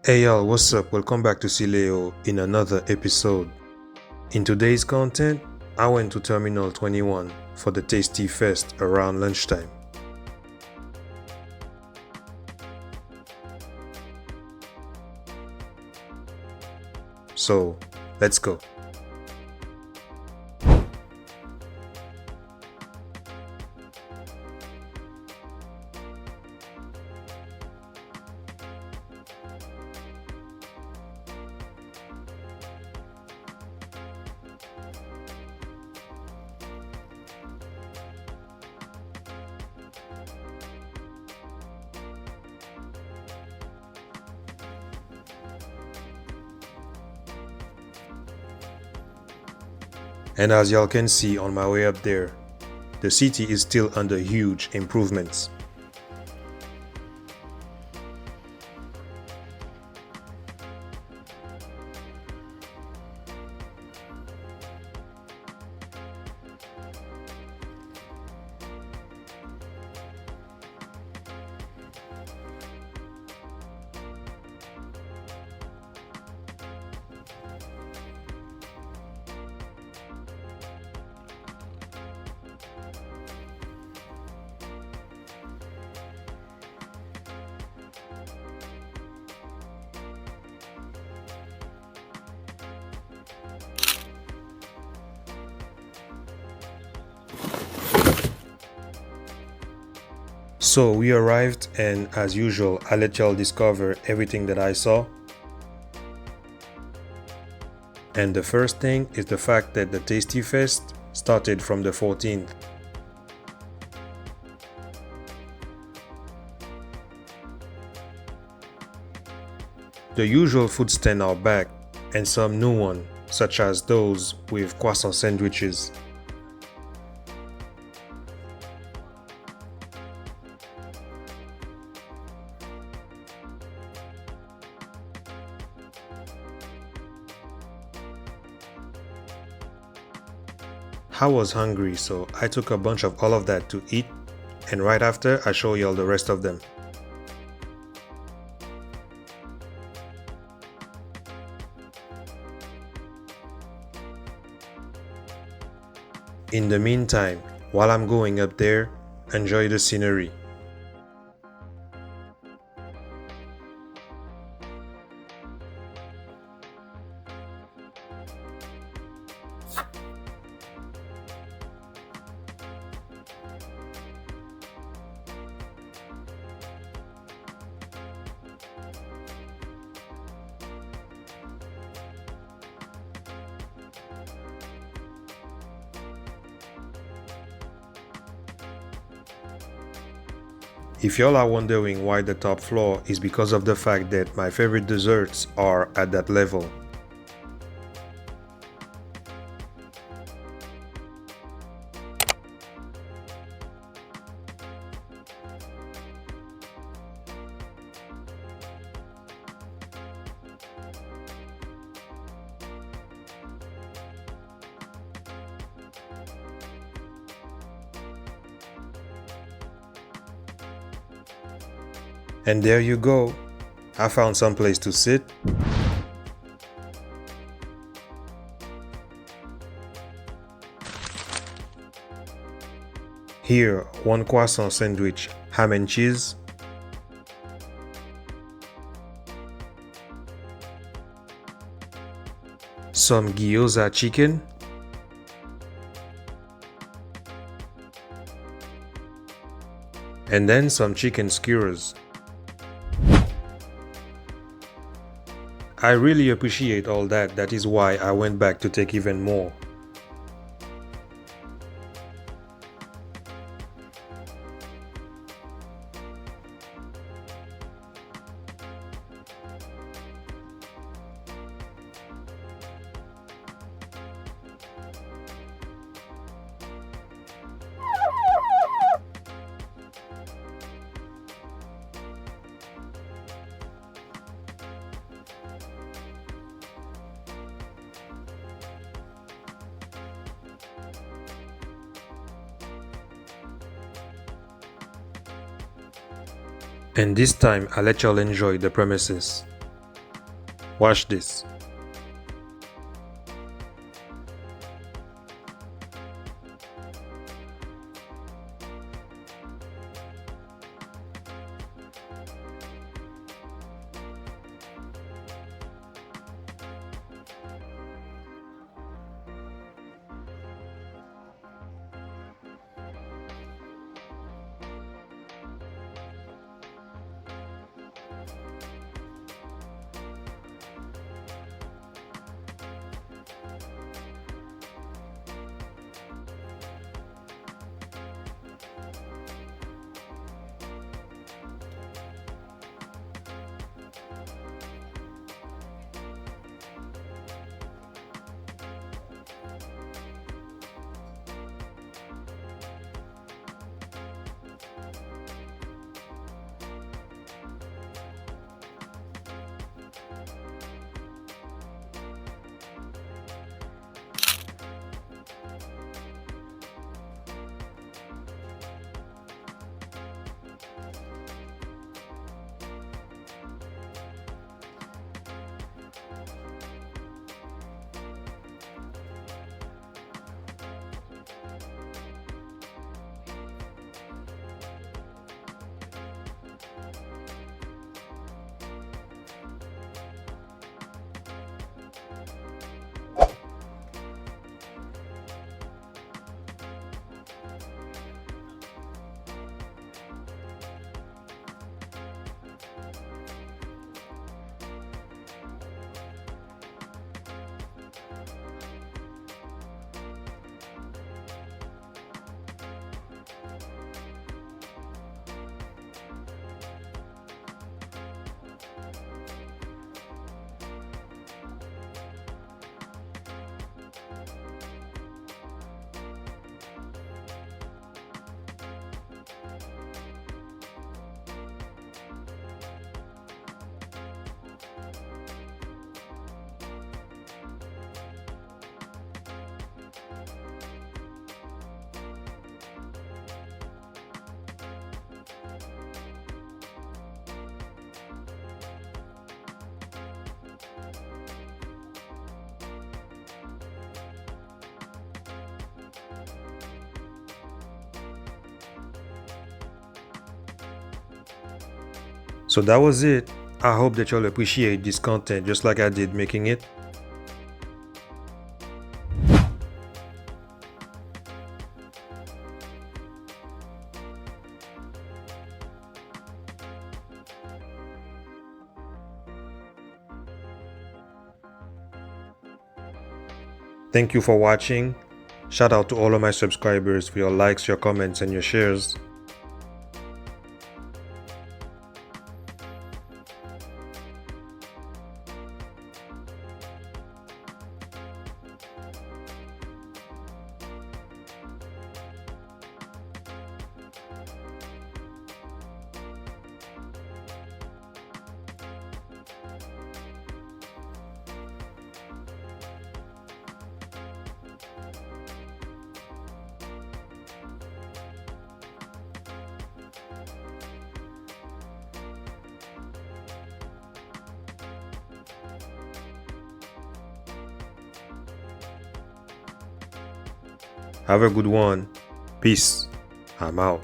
Hey y'all, what's up? Welcome back to Sileo in another episode. In today's content, I went to Terminal 21 for the Tasty Fest around lunchtime. So, let's go. And as y'all can see on my way up there, the city is still under huge improvements. So we arrived, and as usual, I let y'all discover everything that I saw. And the first thing is the fact that the Tasty Fest started from the 14th. The usual food stands are back, and some new ones, such as those with croissant sandwiches. I was hungry, so I took a bunch of all of that to eat, and right after I show y'all the rest of them. In the meantime, while I'm going up there, enjoy the scenery. If y'all are wondering why the top floor is because of the fact that my favorite desserts are at that level. And there you go. I found some place to sit. Here, one croissant sandwich, ham and cheese. Some gyoza chicken. And then some chicken skewers. I really appreciate all that. That is why I went back to take even more. And this time I let y'all enjoy the premises. Watch this. So that was it. I hope that y'all appreciate this content just like I did making it. Thank you for watching. Shout out to all of my subscribers for your likes, your comments, and your shares. Have a good one. Peace. I'm out.